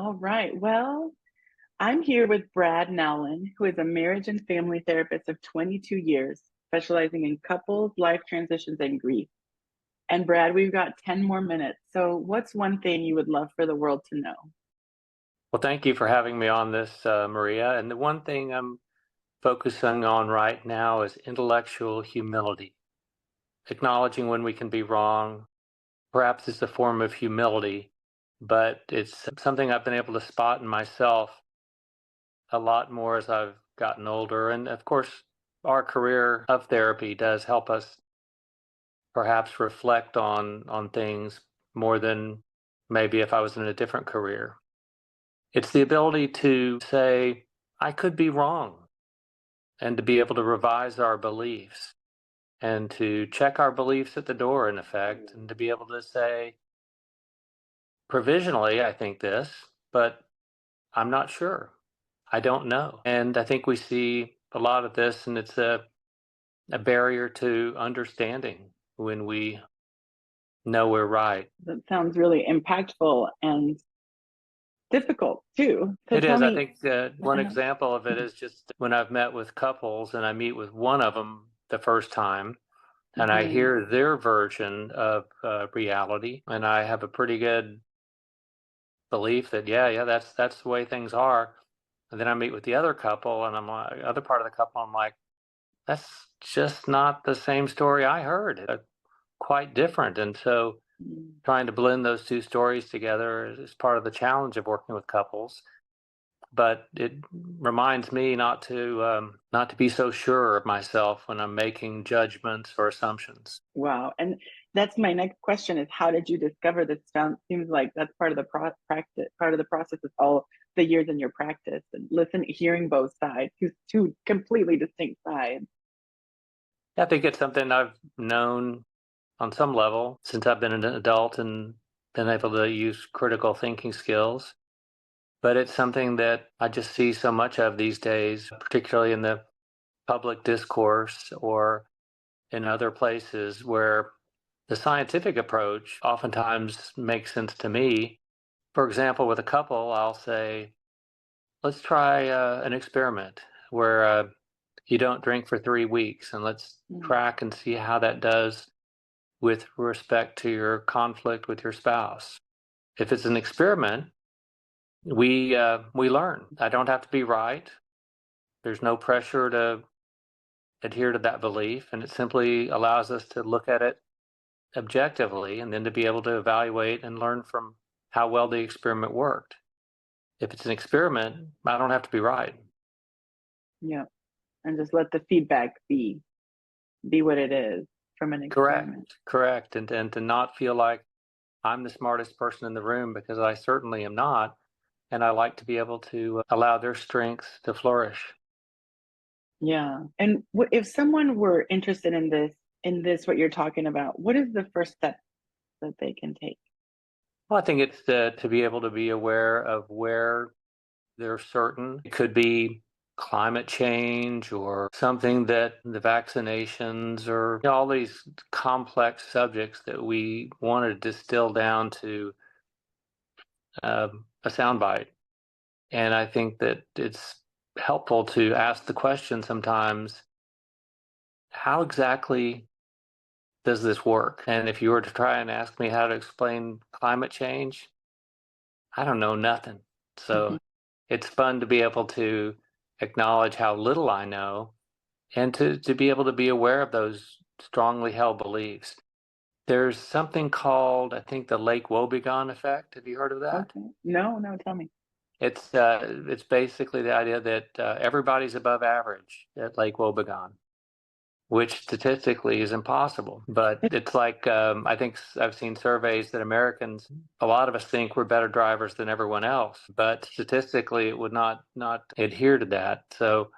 All right. Well, I'm here with Brad Nowlin, who is a marriage and family therapist of 22 years, specializing in couples, life transitions, and grief. And Brad, we've got 10 more minutes. So, what's one thing you would love for the world to know? Well, thank you for having me on this, Maria. And the one thing I'm focusing on right now is intellectual humility. Acknowledging when we can be wrong, perhaps it's a form of humility, but it's something I've been able to spot in myself a lot more as I've gotten older. And of course, our career of therapy does help us perhaps reflect on things more than maybe if I was in a different career. It's the ability to say, I could be wrong, and to be able to revise our beliefs and to check our beliefs at the door, in effect, and to be able to say, provisionally, I think this, but I'm not sure. I don't know. And I think we see a lot of this, and it's a barrier to understanding when we know we're right. That sounds really impactful and difficult too. So, It tell is. I me, think one example of it is just when I've met with couples and I meet with one of them the first time and I Mhm. hear their version of reality, and I have a pretty good belief that yeah, that's the way things are. And then I meet with the other couple, and I'm like, other part of the couple, I'm like, that's just not the same story I heard. It's quite different, and so Mm. trying to blend those two stories together is part of the challenge of working with couples. But it reminds me not to be so sure of myself when I'm making judgments or assumptions. Wow. And that's my next question is how did you discover this? Seems like that's part of the practice, part of the process is all the years in your practice and hearing both sides, two completely distinct sides. I think it's something I've known on some level since I've been an adult and been able to use critical thinking skills. But it's something that I just see so much of these days, particularly in the public discourse or in other places where the scientific approach oftentimes makes sense to me. For example, with a couple, I'll say, let's try an experiment where you don't drink for 3 weeks, and let's Mm. track and see how that does with respect to your conflict with your spouse. If it's an experiment, we learn. I don't have to be right. There's no pressure to adhere to that belief, and it simply allows us to look at it objectively and then to be able to evaluate and learn from how well the experiment worked. If it's an experiment, I don't have to be right. Yeah. And just let the feedback be what it is from an experiment. Correct. And to not feel like I'm the smartest person in the room, because I certainly am not. And I like to be able to allow their strengths to flourish. Yeah. And if someone were interested in this, what you're talking about, what is the first step that they can take? Well, I think it's to be able to be aware of where they're certain. It could be climate change or something that the vaccinations or all these complex subjects that we want to distill down to a soundbite. And I think that it's helpful to ask the question sometimes, how exactly does this work? And if you were to try and ask me how to explain climate change, I don't know nothing. So it's fun to be able to acknowledge how little I know and to be able to be aware of those strongly held beliefs. There's something called, I think, the Lake Wobegon effect. Have you heard of that? Okay. No, no, tell me. It's basically the idea that everybody's above average at Lake Wobegon, which statistically is impossible. But it's like I think I've seen surveys that Americans, a lot of us think we're better drivers than everyone else, but statistically it would not adhere to that. So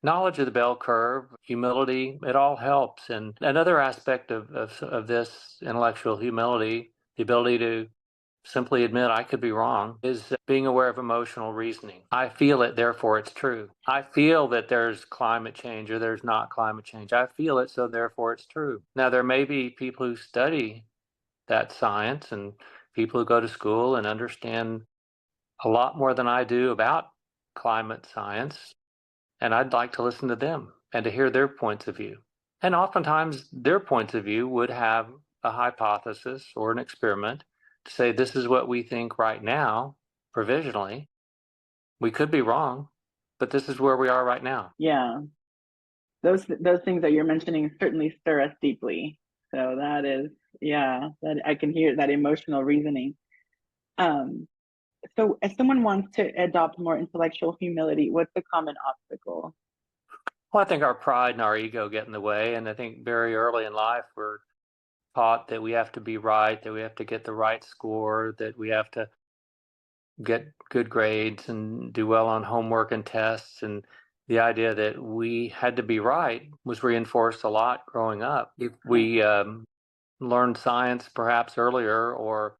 knowledge of the bell curve, humility, it all helps. And another aspect of this intellectual humility, the ability to simply admit I could be wrong, is being aware of emotional reasoning. I feel it, therefore it's true. I feel that there's climate change or there's not climate change. I feel it, so therefore it's true. Now, there may be people who study that science and people who go to school and understand a lot more than I do about climate science, and I'd like to listen to them and to hear their points of view. And oftentimes, their points of view would have a hypothesis or an experiment to say, this is what we think right now, provisionally. We could be wrong, but this is where we are right now. Yeah. Those things that you're mentioning certainly stir us deeply. So that is, yeah, that I can hear that emotional reasoning. Um, so if someone wants to adopt more intellectual humility, what's the common obstacle? Well, I think our pride and our ego get in the way. And I think very early in life, we're taught that we have to be right, that we have to get the right score, that we have to get good grades and do well on homework and tests. And the idea that we had to be right was reinforced a lot growing up. If Correct. we learned science perhaps earlier, or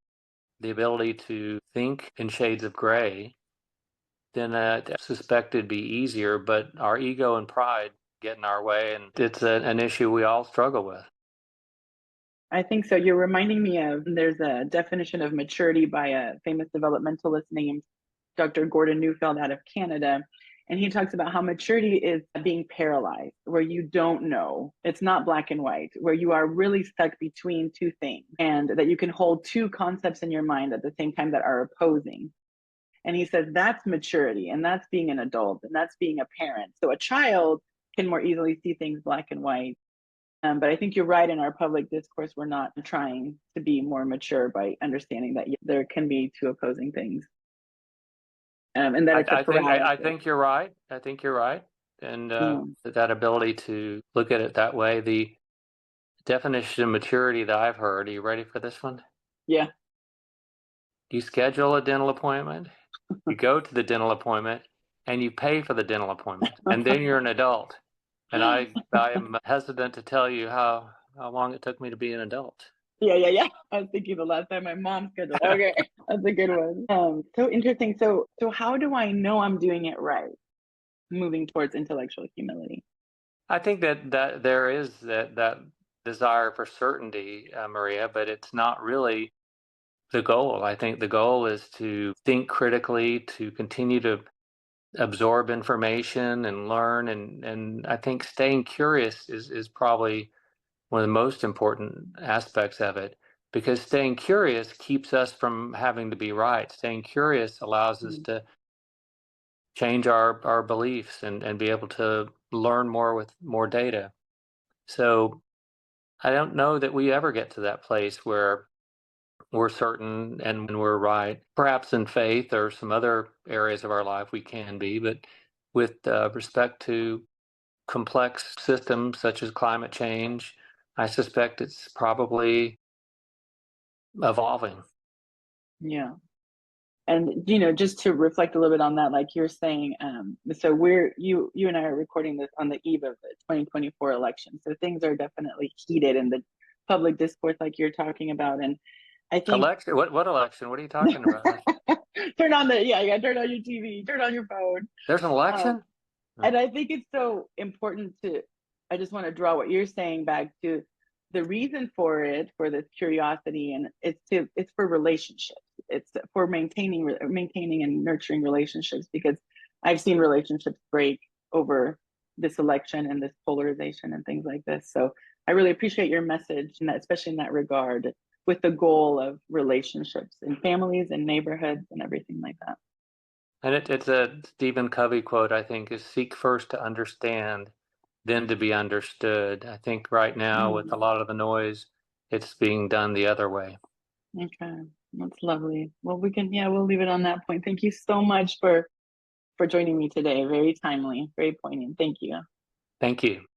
the ability to think in shades of gray, then I suspect it'd be easier. But our ego and pride get in our way, and it's an issue we all struggle with. I think so. You're reminding me of there's a definition of maturity by a famous developmentalist named Dr. Gordon Neufeld out of Canada. And he talks about how maturity is being paralyzed, where you don't know. It's not black and white, where you are really stuck between two things, and that you can hold two concepts in your mind at the same time that are opposing. And he says that's maturity, and that's being an adult, and that's being a parent. So a child can more easily see things black and white. But I think you're right. In our public discourse, we're not trying to be more mature by understanding that there can be two opposing things, and that it's a I paralysis. think you're right. I think you're right, and Yeah. that ability to look at it that way. The definition of maturity that I've heard. Are you ready for this one? Yeah. You schedule a dental appointment, you go to the dental appointment, and you pay for the dental appointment, and then you're an adult. And I am hesitant to tell you how long it took me to be an adult. Yeah. I was thinking the last time my mom scheduled. Okay, that's a good one. So interesting. So how do I know I'm doing it right? Moving towards intellectual humility. I think that there is that desire for certainty, Maria, but it's not really the goal. I think the goal is to think critically, to continue to absorb information and learn, and I think staying curious is probably one of the most important aspects of it, because staying curious keeps us from having to be right. Staying curious allows us Mm. to change our beliefs and be able to learn more with more data. So I don't know that we ever get to that place where we're certain and we're right. Perhaps in faith or some other areas of our life we can be, but with respect to complex systems such as climate change, I suspect it's probably evolving. Yeah. And just to reflect a little bit on that, like you're saying, so you and I are recording this on the eve of the 2024 election. So things are definitely heated in the public discourse, like you're talking about. And I think Election? What election? What are you talking about? turn on turn on your TV, turn on your phone. There's an Um, election? and Oh. I think it's so important I just want to draw what you're saying back to the reason for it, for this curiosity, and it's for relationships. It's for maintaining and nurturing relationships, because I've seen relationships break over this election and this polarization and things like this. So I really appreciate your message, and especially in that regard, with the goal of relationships in families and neighborhoods and everything like that. And it's a Stephen Covey quote, I think, is seek first to understand, then to be understood. I think right now, with a Mm. lot of the noise, it's being done the other way. Okay, that's lovely. Well, we'll leave it on that point. Thank you so much for joining me today. Very timely, very poignant. Thank you. Thank you.